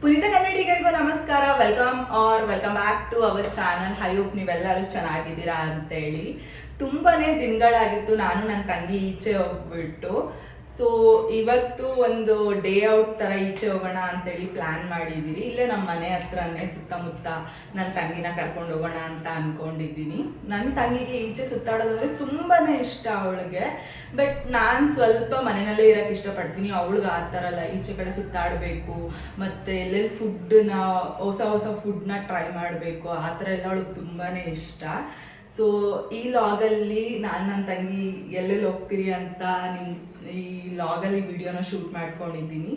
ಪುನೀತ ಕನ್ನಡಿಗರಿಗೂ ನಮಸ್ಕಾರ. Welcome back to our channel. I hope ನೀವೆಲ್ಲರೂ ಚೆನ್ನಾಗಿದ್ದೀರಾ ಅಂತೇಳಿ. ತುಂಬಾನೇ ದಿನಗಳಾಗಿತ್ತು ನಾನು ನನ್ನ ತಂಗಿ ಈಚೆ ಹೋಗ್ಬಿಟ್ಟು. ಸೊ ಇವತ್ತು ಒಂದು ಡೇ ಔಟ್ ಥರ ಈಚೆ ಹೋಗೋಣ ಅಂತೇಳಿ ಪ್ಲ್ಯಾನ್ ಮಾಡಿದ್ದೀರಿ. ಇಲ್ಲೇ ನಮ್ಮ ಮನೆ ಹತ್ರನೇ ಸುತ್ತಮುತ್ತ ನನ್ನ ತಂಗಿನ ಕರ್ಕೊಂಡು ಹೋಗೋಣ ಅಂತ ಅಂದ್ಕೊಂಡಿದ್ದೀನಿ. ನನ್ನ ತಂಗಿಗೆ ಈಚೆ ಸುತ್ತಾಡೋದಂದರೆ ತುಂಬಾ ಇಷ್ಟ ಅವಳಿಗೆ. ಬಟ್ ನಾನು ಸ್ವಲ್ಪ ಮನೆಯಲ್ಲೇ ಇರೋಕ್ಕೆ ಇಷ್ಟಪಡ್ತೀನಿ. ಅವಳಿಗೆ ಆ ಥರ ಅಲ್ಲ, ಈಚೆ ಕಡೆ ಸುತ್ತಾಡಬೇಕು ಮತ್ತು ಎಲ್ಲೆಲ್ಲಿ ಫುಡ್ಡನ್ನ ಹೊಸ ಫುಡ್ನ ಟ್ರೈ ಮಾಡಬೇಕು, ಆ ಥರ ಎಲ್ಲ ಅವಳಿಗೆ ತುಂಬಾ ಇಷ್ಟ. ಸೊ ಈ ಲಾಗಲ್ಲಿ ನಾನು ನನ್ನ ತಂಗಿ ಎಲ್ಲೆಲ್ಲಿ ಹೋಗ್ತೀರಿ ಅಂತ ಈ ಲಾಗಲ್ಲಿ ವಿಡಿಯೋನ ಶೂಟ್ ಮಾಡ್ಕೊಂಡಿದ್ದೀನಿ.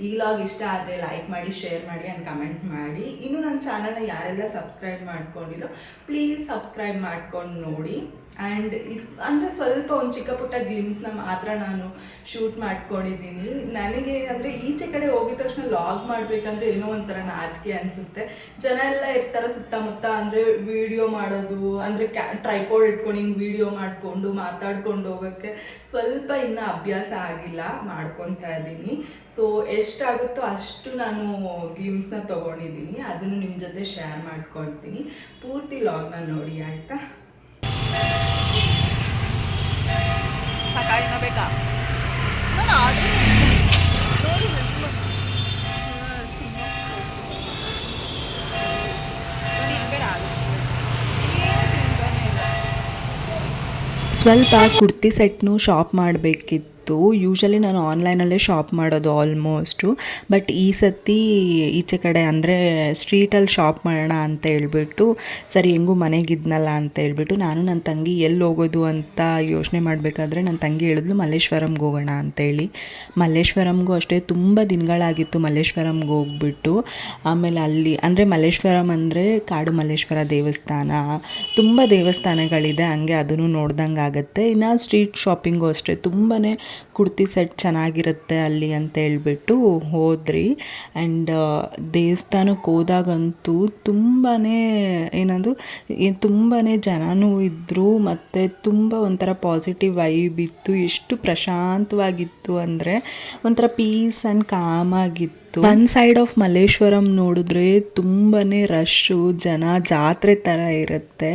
ಈ ಲಾಗ್ ಇಷ್ಟ ಆದರೆ ಲೈಕ್ ಮಾಡಿ, ಶೇರ್ ಮಾಡಿ ಆ್ಯಂಡ್ ಕಮೆಂಟ್ ಮಾಡಿ. ಇನ್ನು ನನ್ನ ಚಾನಲ್ನ ಯಾರೆಲ್ಲ ಸಬ್ಸ್ಕ್ರೈಬ್ ಮಾಡ್ಕೊಂಡಿರೋ ಪ್ಲೀಸ್ ಸಬ್ಸ್ಕ್ರೈಬ್ ಮಾಡ್ಕೊಂಡು ನೋಡಿ. ಆ್ಯಂಡ್ ಅಂದರೆ ಸ್ವಲ್ಪ ಒಂದು ಚಿಕ್ಕ ಪುಟ್ಟ ಗ್ಲಿಮ್ಸ್ನ ಮಾತ್ರ ನಾನು ಶೂಟ್ ಮಾಡ್ಕೊಂಡಿದ್ದೀನಿ. ನನಗೆ ಏನಂದರೆ ಈಚೆ ಕಡೆ ಹೋಗಿದ ತಕ್ಷಣ ಲಾಗ್ ಮಾಡಬೇಕಂದ್ರೆ ಏನೋ ಒಂಥರ ನಾಚಿಕೆ ಅನಿಸುತ್ತೆ. ಜನ ಎಲ್ಲ ಇರ್ತಾರೆ ಸುತ್ತಮುತ್ತ, ಅಂದರೆ ವಿಡಿಯೋ ಮಾಡೋದು ಅಂದರೆ ಟ್ರೈಪೋಡ್ ಇಟ್ಕೊಂಡು ಹಿಂಗೆ ವಿಡಿಯೋ ಮಾಡಿಕೊಂಡು ಮಾತಾಡ್ಕೊಂಡು ಹೋಗೋಕ್ಕೆ ಸ್ವಲ್ಪ ಇನ್ನೂ ಅಭ್ಯಾಸ ಆಗಿಲ್ಲ, ಮಾಡ್ಕೊತಾ ಇದ್ದೀನಿ. ಸೊ ಎಷ್ಟಾಗುತ್ತೋ ಅಷ್ಟು ನಾನು ಗ್ಲಿಮ್ಸ್ನ ತೊಗೊಂಡಿದ್ದೀನಿ, ಅದನ್ನು ನಿಮ್ಮ ಜೊತೆ ಶೇರ್ ಮಾಡ್ಕೊಳ್ತೀನಿ. ಪೂರ್ತಿ ಲಾಗ್ನ ನೋಡಿ ಆಯಿತಾ. ಸಕಾಳಿನ ಬೇಕಾ ನಾನು ಆರ್ಡ್ರ್ ಸ್ವಲ್ಪ ಕುರ್ತಿ ಸೆಟ್ನು ಶಾಪ್ ಮಾಡಬೇಕಿತ್ತು. ಯೂಶಲಿ ನಾನು ಆನ್ಲೈನಲ್ಲೇ ಶಾಪ್ ಮಾಡೋದು ಆಲ್ಮೋಸ್ಟು. ಬಟ್ ಈ ಸತಿ ಈಚೆ ಕಡೆ ಅಂದರೆ ಸ್ಟ್ರೀಟಲ್ಲಿ ಶಾಪ್ ಮಾಡೋಣ ಅಂತ ಹೇಳ್ಬಿಟ್ಟು, ಸರಿ ಹೆಂಗೂ ಮನೆಗಿದ್ನಲ್ಲ ಅಂತ ಹೇಳ್ಬಿಟ್ಟು ನಾನು ನನ್ನ ತಂಗಿ ಎಲ್ಲಿ ಹೋಗೋದು ಅಂತ ಯೋಚನೆ ಮಾಡಬೇಕಾದ್ರೆ ನನ್ನ ತಂಗಿ ಹೇಳಿದ್ಲು ಮಲ್ಲೇಶ್ವರಂಗೆ ಹೋಗೋಣ ಅಂತೇಳಿ. ಮಲ್ಲೇಶ್ವರಂಗೂ ಅಷ್ಟೇ ತುಂಬ ದಿನಗಳಾಗಿತ್ತು ಮಲ್ಲೇಶ್ವರಂಗೆ ಹೋಗ್ಬಿಟ್ಟು. ಆಮೇಲೆ ಅಲ್ಲಿ ಅಂದರೆ ಮಲ್ಲೇಶ್ವರಂ ಅಂದರೆ ಕಾಡು ಮಲ್ಲೇಶ್ವರ ದೇವಸ್ಥಾನ, ತುಂಬ ದೇವಸ್ಥಾನಗಳಿದೆ, ಹಂಗೆ ಅದನ್ನು ನೋಡ್ದಂಗೆ ಆಗುತ್ತೆ. ಇನ್ನು ಸ್ಟ್ರೀಟ್ ಶಾಪಿಂಗು ಅಷ್ಟೇ, ತುಂಬಾ ಕುರ್ತಿ ಸೆಟ್ ಚೆನ್ನಾಗಿರುತ್ತೆ ಅಲ್ಲಿ ಅಂತ ಹೇಳ್ಬಿಟ್ಟು ಹೋದ್ರಿ. ಆ್ಯಂಡ್ ದೇವಸ್ಥಾನಕ್ಕೆ ಹೋದಾಗಂತೂ ತುಂಬಾ ಏನದು ತುಂಬಾ ಜನನೂ ಇದ್ದರು, ಮತ್ತು ತುಂಬ ಒಂಥರ ಪಾಸಿಟಿವ್ ವೈಬ್ ಇತ್ತು. ಎಷ್ಟು ಪ್ರಶಾಂತವಾಗಿತ್ತು ಅಂದರೆ ಒಂಥರ ಪೀಸ್ ಆ್ಯಂಡ್ ಕಾಮ್ ಆಗಿತ್ತು. ಒನ್ ಸೈಡ್ ಆಫ್ ಮಲ್ಲೇಶ್ವರಂ ನೋಡಿದ್ರೆ ತುಂಬಾ ರಶ್ಶು, ಜನ ಜಾತ್ರೆ ಥರ ಇರುತ್ತೆ.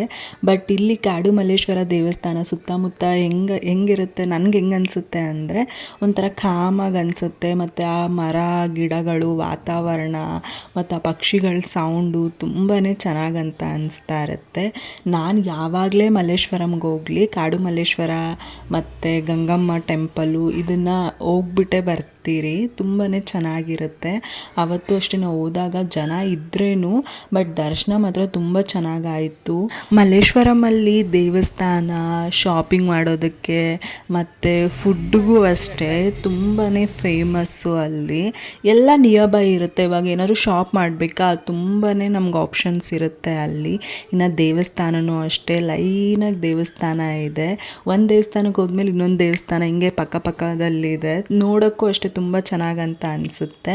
ಬಟ್ ಇಲ್ಲಿ ಕಾಡು ಮಲ್ಲೇಶ್ವರ ದೇವಸ್ಥಾನ ಸುತ್ತಮುತ್ತ ಹೆಂಗಿರುತ್ತೆ, ನನಗೆ ಹೆಂಗೆ ಅನಿಸುತ್ತೆ ಅಂದರೆ ಒಂಥರ ಕಾಮಾಗಿ ಅನಿಸುತ್ತೆ. ಮತ್ತು ಆ ಮರ ಗಿಡಗಳು, ವಾತಾವರಣ ಮತ್ತು ಆ ಪಕ್ಷಿಗಳ ಸೌಂಡು ತುಂಬಾ ಚೆನ್ನಾಗಂತ ಅನಿಸ್ತಾ ಇರುತ್ತೆ. ನಾನು ಯಾವಾಗಲೇ ಮಲ್ಲೇಶ್ವರಂಗೆ ಹೋಗಲಿ ಕಾಡು ಮಲ್ಲೇಶ್ವರ ಮತ್ತು ಗಂಗಮ್ಮ ಟೆಂಪಲು ಇದನ್ನು ಹೋಗ್ಬಿಟ್ಟೇ ಬರ್ತೀರಿ, ತುಂಬಾ ಚೆನ್ನಾಗಿರುತ್ತೆ. ಅವತ್ತು ಅಷ್ಟೇ ನಾವು ಹೋದಾಗ ಜನ ಇದ್ರೇನು, ಬಟ್ ದರ್ಶನ ಮಾತ್ರ ತುಂಬ ಚೆನ್ನಾಗಾಯಿತು. ಮಲ್ಲೇಶ್ವರಮಲ್ಲಿ ದೇವಸ್ಥಾನ, ಶಾಪಿಂಗ್ ಮಾಡೋದಕ್ಕೆ ಮತ್ತು ಫುಡ್ಡಿಗೂ ಅಷ್ಟೇ ತುಂಬಾ ಫೇಮಸ್ಸು. ಅಲ್ಲಿ ಎಲ್ಲ ನಿಯರ್ ಬೈ ಇರುತ್ತೆ. ಇವಾಗ ಏನಾದ್ರು ಶಾಪ್ ಮಾಡಬೇಕಾ ತುಂಬಾ ನಮ್ಗೆ ಆಪ್ಷನ್ಸ್ ಇರುತ್ತೆ ಅಲ್ಲಿ. ಇನ್ನು ದೇವಸ್ಥಾನವೂ ಅಷ್ಟೇ, ಲೈನಾಗಿ ದೇವಸ್ಥಾನ ಇದೆ. ಒಂದು ದೇವಸ್ಥಾನಕ್ಕೆ ಹೋದ್ಮೇಲೆ ಇನ್ನೊಂದು ದೇವಸ್ಥಾನ ಹಿಂಗೆ ಪಕ್ಕದಲ್ಲಿದೆ. ನೋಡೋಕ್ಕೂ ಅಷ್ಟೇ ತುಂಬ ಚೆನ್ನಾಗಂತ ಅನಿಸುತ್ತೆ.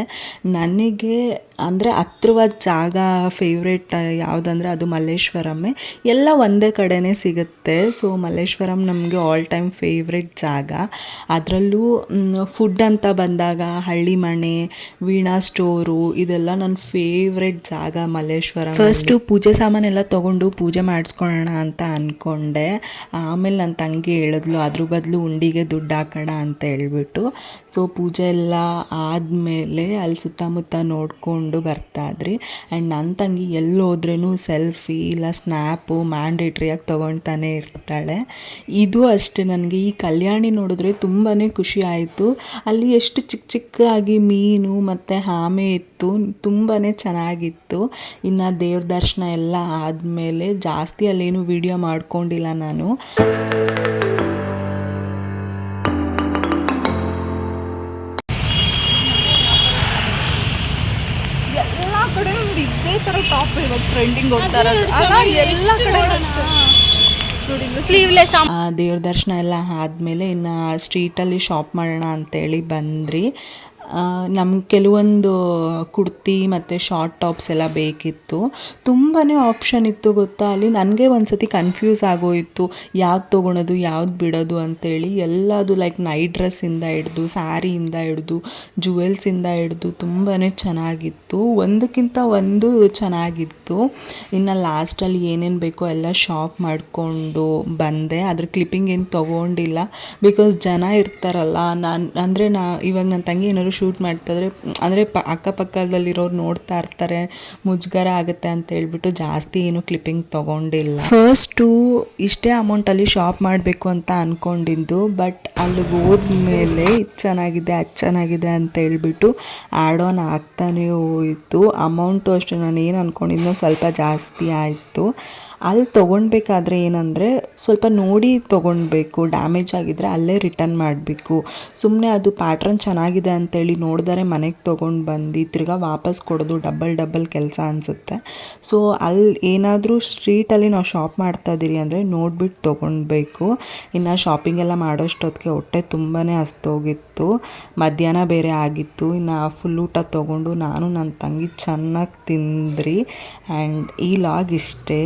ನನಗೆ ಅಂದರೆ ಹತ್ರವಾದ ಜಾಗ ಫೇವ್ರೇಟ್ ಯಾವುದಂದರೆ ಅದು ಮಲ್ಲೇಶ್ವರಮ್ಮೇ. ಎಲ್ಲ ಒಂದೇ ಕಡೆನೇ ಸಿಗುತ್ತೆ. ಸೊ ಮಲ್ಲೇಶ್ವರಂ ನಮಗೆ ಆಲ್ ಟೈಮ್ ಫೇವ್ರೇಟ್ ಜಾಗ. ಅದರಲ್ಲೂ ಫುಡ್ ಅಂತ ಬಂದಾಗ ಹಳ್ಳಿ ಮನೆ, ವೀಣಾ ಸ್ಟೋರು ಇದೆಲ್ಲ ನನ್ನ ಫೇವ್ರೇಟ್ ಜಾಗ ಮಲ್ಲೇಶ್ವರಂ. ಫಸ್ಟು ಪೂಜೆ ಸಾಮಾನೆಲ್ಲ ತೊಗೊಂಡು ಪೂಜೆ ಮಾಡಿಸ್ಕೊಳ್ಳೋಣ ಅಂತ ಅಂದ್ಕೊಂಡೆ. ಆಮೇಲೆ ನನ್ನ ತಂಗಿ ಹೇಳಿದ್ಲು ಅದ್ರ ಬದಲು ಉಂಡಿಗೆ ದುಡ್ಡು ಹಾಕೋಣ ಅಂತ ಹೇಳ್ಬಿಟ್ಟು. ಸೊ ಪೂಜೆ ಎಲ್ಲ ಆದಮೇಲೆ ಅಲ್ಲಿ ಸುತ್ತಮುತ್ತ ನೋಡಿಕೊಂಡು ಬರ್ತಾಯಿದ್ರಿ. ಆ್ಯಂಡ್ ನನ್ನ ತಂಗಿ ಎಲ್ಲೋದ್ರೂ ಸೆಲ್ಫಿ ಇಲ್ಲ ಸ್ನ್ಯಾಪು ಮ್ಯಾಂಡೇಟ್ರಿಯಾಗಿ ತೊಗೊಳ್ತಾನೆ ಇರ್ತಾಳೆ. ಇದು ಅಷ್ಟೇ, ನನಗೆ ಈ ಕಲ್ಯಾಣಿ ನೋಡಿದ್ರೆ ತುಂಬಾ ಖುಷಿ ಆಯಿತು. ಅಲ್ಲಿ ಎಷ್ಟು ಚಿಕ್ಕದಾಗಿ ಮೀನು ಮತ್ತು ಆಮೆ ಇತ್ತು, ತುಂಬಾ ಚೆನ್ನಾಗಿತ್ತು. ಇನ್ನು ದೇವ್ರ ದರ್ಶನ ಎಲ್ಲ ಆದಮೇಲೆ ಜಾಸ್ತಿ ಅಲ್ಲೇನು ವಿಡಿಯೋ ಮಾಡ್ಕೊಂಡಿಲ್ಲ ನಾನು. ಇದೇ ಥರ ಟಾಪ್ ಇವಾಗ ಟ್ರೆಂಡಿಂಗ್ ಹೋಗ್ತಾರೆ ಅಲ್ಲ, ಎಲ್ಲ ಕಡೆ ಸ್ಲೀವ್ಲೆಸ್. ದೇವ್ರ ದರ್ಶನ ಎಲ್ಲ ಆದಮೇಲೆ ಇನ್ನು ಸ್ಟ್ರೀಟಲ್ಲಿ ಶಾಪ್ ಮಾಡೋಣ ಅಂತೇಳಿ ಬಂದ್ರಿ. ನಮ್ಗೆ ಕೆಲವೊಂದು ಕುರ್ತಿ ಮತ್ತು ಶಾರ್ಟ್ ಟಾಪ್ಸ್ ಎಲ್ಲ ಬೇಕಿತ್ತು. ತುಂಬಾ ಆಪ್ಷನ್ ಇತ್ತು ಗೊತ್ತಾ ಅಲ್ಲಿ. ನನಗೆ ಒಂದು ಸತಿ ಕನ್ಫ್ಯೂಸ್ ಆಗೋಯಿತು ಯಾವ್ದು ತೊಗೊಳೋದು ಯಾವ್ದು ಬಿಡೋದು ಅಂತೇಳಿ. ಎಲ್ಲದು ಲೈಕ್ ನೈಟ್ ಡ್ರೆಸ್ಸಿಂದ ಹಿಡ್ದು ಸ್ಯಾರಿಯಿಂದ ಹಿಡ್ದು ಜುವೆಲ್ಸಿಂದ ಹಿಡ್ದು ತುಂಬಾ ಚೆನ್ನಾಗಿತ್ತು, ಒಂದಕ್ಕಿಂತ ಒಂದು ಚೆನ್ನಾಗಿತ್ತು. ಇನ್ನು ಲಾಸ್ಟಲ್ಲಿ ಏನೇನು ಬೇಕೋ ಎಲ್ಲ ಶಾಪ್ ಮಾಡಿಕೊಂಡು ಬಂದೆ. ಅದ್ರ ಕ್ಲಿಪ್ಪಿಂಗ್ ಏನು ತೊಗೊಂಡಿಲ್ಲ, ಬಿಕಾಸ್ ಜನ ಇರ್ತಾರಲ್ಲ. ಇವಾಗ ನನ್ನ ತಂಗಿ ಏನಾದ್ರು ಶೂಟ್ ಮಾಡ್ತಾಯಿದ್ರೆ ಅಂದರೆ ಅಕ್ಕಪಕ್ಕದಲ್ಲಿರೋರು ನೋಡ್ತಾ ಇರ್ತಾರೆ, ಮುಜುಗರ ಆಗುತ್ತೆ ಅಂತ ಹೇಳ್ಬಿಟ್ಟು ಜಾಸ್ತಿ ಏನು ಕ್ಲಿಪ್ಪಿಂಗ್ ತೊಗೊಂಡಿಲ್ಲ. ಫಸ್ಟು ಇಷ್ಟೇ ಅಮೌಂಟಲ್ಲಿ ಶಾಪ್ ಮಾಡಬೇಕು ಅಂತ ಅಂದ್ಕೊಂಡಿದ್ದು, ಬಟ್ ಅಲ್ಲಿಗೆ ಹೋದ್ಮೇಲೆ ಇದು ಚೆನ್ನಾಗಿದೆ ಅದು ಚೆನ್ನಾಗಿದೆ ಅಂತ ಹೇಳ್ಬಿಟ್ಟು ಆ್ಯಡ್ ಆನ್ ಆಗ್ತಾನೇ ಹೋಯಿತು. ಅಮೌಂಟು ಅಷ್ಟೇ ನಾನು ಏನು ಅಂದ್ಕೊಂಡಿದ್ನೋ ಸ್ವಲ್ಪ ಜಾಸ್ತಿ ಆಯಿತು. ಅಲ್ಲಿ ತೊಗೊಳ್ಬೇಕಾದ್ರೆ ಏನಂದರೆ ಸ್ವಲ್ಪ ನೋಡಿ ತೊಗೊಳ್ಬೇಕು, ಡ್ಯಾಮೇಜ್ ಆಗಿದ್ದರೆ ಅಲ್ಲೇ ರಿಟರ್ನ್ ಮಾಡಬೇಕು. ಸುಮ್ಮನೆ ಅದು ಪ್ಯಾಟ್ರನ್ ಚೆನ್ನಾಗಿದೆ ಅಂತೇಳಿ ನೋಡಿದರೆ ಮನೆಗೆ ತೊಗೊಂಡು ಬಂದು ತಿರ್ಗಾ ವಾಪಸ್ ಕೊಡೋದು ಡಬಲ್ ಕೆಲಸ ಅನಿಸುತ್ತೆ. ಸೊ ಅಲ್ಲಿ ಏನಾದರೂ ಸ್ಟ್ರೀಟಲ್ಲಿ ನಾವು ಶಾಪ್ ಮಾಡ್ತಾಯಿದ್ದೀರಿ ಅಂದರೆ ನೋಡಿಬಿಟ್ಟು ತೊಗೊಳ್ಬೇಕು. ಇನ್ನು ಶಾಪಿಂಗ್ ಎಲ್ಲ ಮಾಡೋಷ್ಟೊತ್ತಿಗೆ ಹೊಟ್ಟೆ ತುಂಬಾ ಹಸ್ತೋಗಿತ್ತು, ಮಧ್ಯಾಹ್ನ ಬೇರೆ ಆಗಿತ್ತು. ಇನ್ನು ಫುಲ್ ಊಟ ತೊಗೊಂಡು ನಾನು ನನ್ನ ತಂಗಿ ಚೆನ್ನಾಗಿ ತಿಂದ್ರಿ. ಆ್ಯಂಡ್ ಈ ಲಾಗ್ ಇಷ್ಟೇ.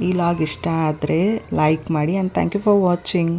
ಈ ಲಾಗ್ ಇಷ್ಟ ಆದರೆ ಲೈಕ್ ಮಾಡಿ and thank you for watching.